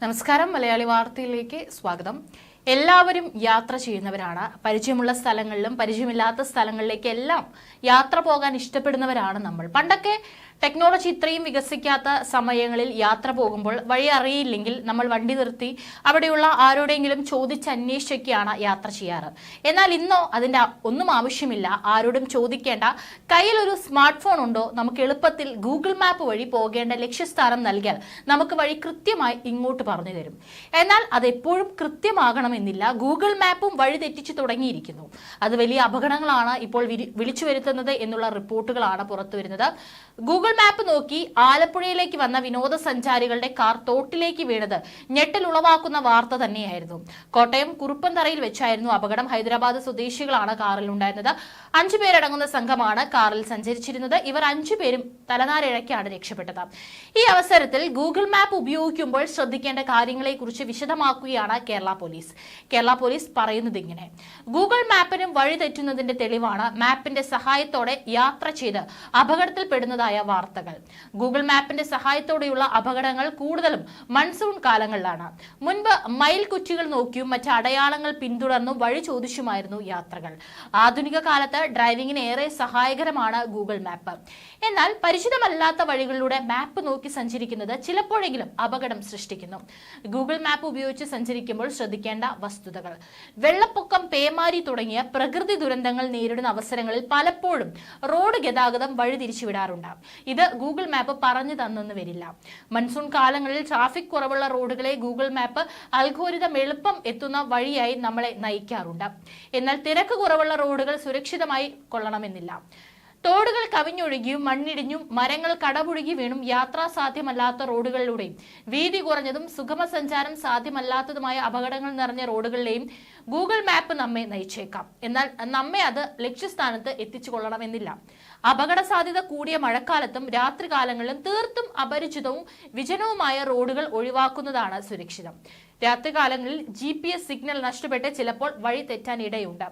നമസ്കാരം. മലയാളി വാർത്തയിലേക്ക് സ്വാഗതം. എല്ലാവരും യാത്ര ചെയ്യുന്നവരാണ്. പരിചയമുള്ള സ്ഥലങ്ങളിലും പരിചയമില്ലാത്ത സ്ഥലങ്ങളിലേക്കെല്ലാം യാത്ര പോകാൻ ഇഷ്ടപ്പെടുന്നവരാണ് നമ്മൾ. പണ്ടൊക്കെ ടെക്നോളജി ഇത്രയും വികസിക്കാത്ത സമയങ്ങളിൽ യാത്ര പോകുമ്പോൾ വഴി അറിയില്ലെങ്കിൽ നമ്മൾ വണ്ടി നിർത്തി അവിടെയുള്ള ആരോടെങ്കിലും ചോദിച്ചന്വേഷിച്ചൊക്കെയാണ് യാത്ര ചെയ്യാറ്. എന്നാൽ ഇന്നോ അതിന്റെ ഒന്നും ആവശ്യമില്ല. ആരോടും ചോദിക്കേണ്ട. കയ്യിലൊരു സ്മാർട്ട് ഫോൺ ഉണ്ടോ, നമുക്ക് എളുപ്പത്തിൽ ഗൂഗിൾ മാപ്പ് വഴി പോകേണ്ട ലക്ഷ്യസ്ഥാനം നൽകിയാൽ നമുക്ക് വഴി കൃത്യമായി ഇങ്ങോട്ട് പറഞ്ഞു തരും. എന്നാൽ അത് എപ്പോഴും കൃത്യമാകണമെന്നില്ല. ഗൂഗിൾ മാപ്പും വഴി തെറ്റിച്ചു തുടങ്ങിയിരിക്കുന്നു. അത് വലിയ അപകടങ്ങളാണ് ഇപ്പോൾ വിളിച്ചു വരുത്തുന്നത് എന്നുള്ള റിപ്പോർട്ടുകളാണ് പുറത്തു വരുന്നത്. ഗൂഗിൾ മാപ്പ് നോക്കി ആലപ്പുഴയിലേക്ക് വന്ന വിനോദസഞ്ചാരികളുടെ കാർ തോട്ടിലേക്ക് വീണത് ഞെട്ടലുളവാക്കുന്ന വാർത്ത തന്നെയായിരുന്നു. കോട്ടയം കുറുപ്പന്തറയിൽ വെച്ചായിരുന്നു അപകടം. ഹൈദരാബാദ് സ്വദേശികളാണ് കാറിൽ ഉണ്ടായിരുന്നത്. 5 പേരടങ്ങുന്ന സംഘമാണ് കാറിൽ സഞ്ചരിച്ചിരുന്നത്. ഇവർ 5 പേരും തലനാരിഴയ്ക്കാണ് രക്ഷപ്പെട്ടത്. ഈ അവസരത്തിൽ ഗൂഗിൾ മാപ്പ് ഉപയോഗിക്കുമ്പോൾ ശ്രദ്ധിക്കേണ്ട കാര്യങ്ങളെ കുറിച്ച് വിശദമാക്കുകയാണ് കേരള പോലീസ്. കേരള പോലീസ് പറയുന്നത് ഇങ്ങനെ: ഗൂഗിൾ മാപ്പിനും വഴി തെറ്റുന്നതിന്റെ തെളിവാണ് മാപ്പിന്റെ സഹായത്തോടെ യാത്ര ചെയ്ത് അപകടത്തിൽപ്പെടുന്നതായ വാർത്തകൾ. ഗൂഗിൾ മാപ്പിന്റെ സഹായത്തോടെയുള്ള അപകടങ്ങൾ കൂടുതലും മൺസൂൺ കാലങ്ങളിലാണ്. മുൻപ് മയിൽ കുറ്റികൾ നോക്കിയും മറ്റ് അടയാളങ്ങൾ പിന്തുടർന്നും വഴി ചോദിച്ചുമായിരുന്നു യാത്രകൾ. ആധുനിക കാലത്ത് ഡ്രൈവിംഗിന് ഏറെ സഹായകരമാണ് ഗൂഗിൾ മാപ്പ്. എന്നാൽ പരിചിതമല്ലാത്ത വഴികളിലൂടെ മാപ്പ് നോക്കി സഞ്ചരിക്കുന്നത് ചിലപ്പോഴെങ്കിലും അപകടം സൃഷ്ടിക്കുന്നു. ഗൂഗിൾ മാപ്പ് ഉപയോഗിച്ച് സഞ്ചരിക്കുമ്പോൾ ശ്രദ്ധിക്കേണ്ട വസ്തുതകൾ: വെള്ളപ്പൊക്കം, പേമാരി തുടങ്ങിയ പ്രകൃതി ദുരന്തങ്ങൾ നേരിടുന്ന അവസരങ്ങളിൽ പലപ്പോഴും റോഡ് ഗതാഗതം വഴിതിരിച്ചുവിടാറുണ്ട്. ഇത് ഗൂഗിൾ മാപ്പ് പറഞ്ഞു തന്നെന്ന് വരില്ല. മൺസൂൺ കാലങ്ങളിൽ ട്രാഫിക് കുറവുള്ള റോഡുകളെ ഗൂഗിൾ മാപ്പ് അൽഗോരിതം എളുപ്പം എത്തുന്ന വഴിയായി നമ്മളെ നയിക്കാറുണ്ട്. എന്നാൽ തിരക്ക് കുറവുള്ള റോഡുകൾ സുരക്ഷിതമായി കൊള്ളണമെന്നില്ല. തോടുകൾ കവിഞ്ഞൊഴുകിയും മണ്ണിടിഞ്ഞും മരങ്ങൾ കടപുഴുകി വീണും യാത്രാ സാധ്യമല്ലാത്ത റോഡുകളിലൂടെയും വീതി കുറഞ്ഞതും സുഗമ സഞ്ചാരം സാധ്യമല്ലാത്തതുമായ അപകടങ്ങൾ നിറഞ്ഞ റോഡുകളിലെയും ഗൂഗിൾ മാപ്പ് നമ്മെ നയിച്ചേക്കാം. എന്നാൽ നമ്മെ അത് ലക്ഷ്യസ്ഥാനത്ത് എത്തിച്ചു കൊള്ളണമെന്നില്ല. അപകട സാധ്യത കൂടിയ മഴക്കാലത്തും രാത്രികാലങ്ങളിലും തീർത്തും അപരിചിതവും വിജനവുമായ റോഡുകൾ ഒഴിവാക്കുന്നതാണ് സുരക്ഷിതം. രാത്രികാലങ്ങളിൽ GPS സിഗ്നൽ നഷ്ടപ്പെട്ട് ചിലപ്പോൾ വഴി തെറ്റാൻ ഇടയുണ്ട്.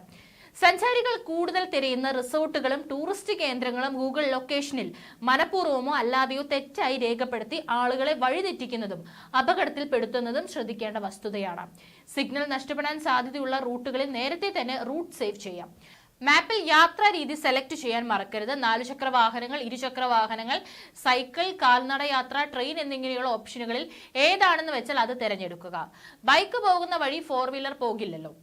സഞ്ചാരികൾ കൂടുതൽ തിരയുന്ന റിസോർട്ടുകളും ടൂറിസ്റ്റ് കേന്ദ്രങ്ങളും ഗൂഗിൾ ലൊക്കേഷനിൽ മനഃപൂർവ്വമോ അല്ലാതെയോ തെറ്റായി രേഖപ്പെടുത്തി ആളുകളെ വഴിതെറ്റിക്കുന്നതും അപകടത്തിൽപ്പെടുത്തുന്നതും ശ്രദ്ധിക്കേണ്ട വസ്തുതയാണ്. സിഗ്നൽ നഷ്ടപ്പെടാൻ സാധ്യതയുള്ള റൂട്ടുകളിൽ നേരത്തെ തന്നെ റൂട്ട് സേവ് ചെയ്യാം. മാപ്പിൽ യാത്രാ രീതി സെലക്ട് ചെയ്യാൻ മറക്കരുത്. 4 ചക്ര വാഹനങ്ങൾ, ഇരുചക്ര വാഹനങ്ങൾ, സൈക്കിൾ, കാൽനട യാത്ര, ട്രെയിൻ എന്നിങ്ങനെയുള്ള ഓപ്ഷനുകളിൽ ഏതാണെന്ന് വെച്ചാൽ അത് തിരഞ്ഞെടുക്കുക. ബൈക്ക് പോകുന്ന വഴി 4 വീലർ പോകില്ലല്ലോ.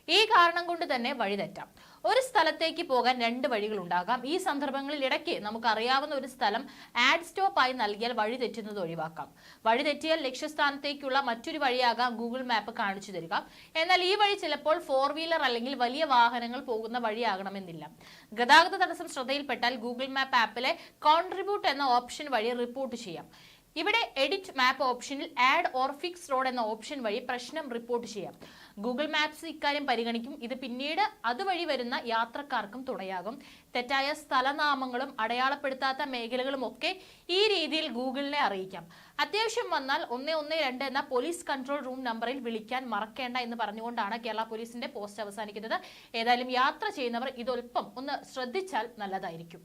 ഈ കാരണം കൊണ്ട് തന്നെ വഴി തെറ്റാം. ഒരു സ്ഥലത്തേക്ക് പോകാൻ 2 വഴികൾ ഉണ്ടാകാം. ഈ സന്ദർഭങ്ങളിൽ ഇടയ്ക്ക് നമുക്ക് അറിയാവുന്ന ഒരു സ്ഥലം ആഡ് സ്റ്റോപ്പായി നൽകിയാൽ വഴി തെറ്റുന്നത് ഒഴിവാക്കാം. വഴി തെറ്റിയാൽ ലക്ഷ്യസ്ഥാനത്തേക്കുള്ള മറ്റൊരു വഴിയാകാം ഗൂഗിൾ മാപ്പ് കാണിച്ചു തരിക. എന്നാൽ ഈ വഴി ചിലപ്പോൾ 4 വീലർ അല്ലെങ്കിൽ വലിയ വാഹനങ്ങൾ പോകുന്ന വഴിയാകണമെന്നില്ല. ഗതാഗത തടസ്സം ശ്രദ്ധയിൽപ്പെട്ടാൽ ഗൂഗിൾ മാപ്പ് ആപ്പിലെ കോൺട്രിബ്യൂട്ട് എന്ന ഓപ്ഷൻ വഴി റിപ്പോർട്ട് ചെയ്യാം. ഇവിടെ എഡിറ്റ് മാപ്പ് ഓപ്ഷനിൽ ആഡ് ഓർ ഫിക്സ് റോഡ് എന്ന ഓപ്ഷൻ വഴി പ്രശ്നം റിപ്പോർട്ട് ചെയ്യാം. ഗൂഗിൾ മാപ്സ് ഇക്കാര്യം പരിഗണിക്കും. ഇത് പിന്നീട് അതുവഴി വരുന്ന യാത്രക്കാർക്കും തുണയാകും. തെറ്റായ സ്ഥലനാമങ്ങളും അടയാളപ്പെടുത്താത്ത മേഖലകളും ഒക്കെ ഈ രീതിയിൽ ഗൂഗിളിനെ അറിയിക്കാം. അത്യാവശ്യം വന്നാൽ 112 എന്ന പോലീസ് കൺട്രോൾ റൂം നമ്പറിൽ വിളിക്കാൻ മറക്കേണ്ട എന്ന് പറഞ്ഞുകൊണ്ടാണ് കേരള പോലീസിന്റെ പോസ്റ്റ് അവസാനിക്കുന്നത്. ഏതായാലും യാത്ര ചെയ്യുന്നവർ ഇതൊൽപ്പം ഒന്ന് ശ്രദ്ധിച്ചാൽ നല്ലതായിരിക്കും.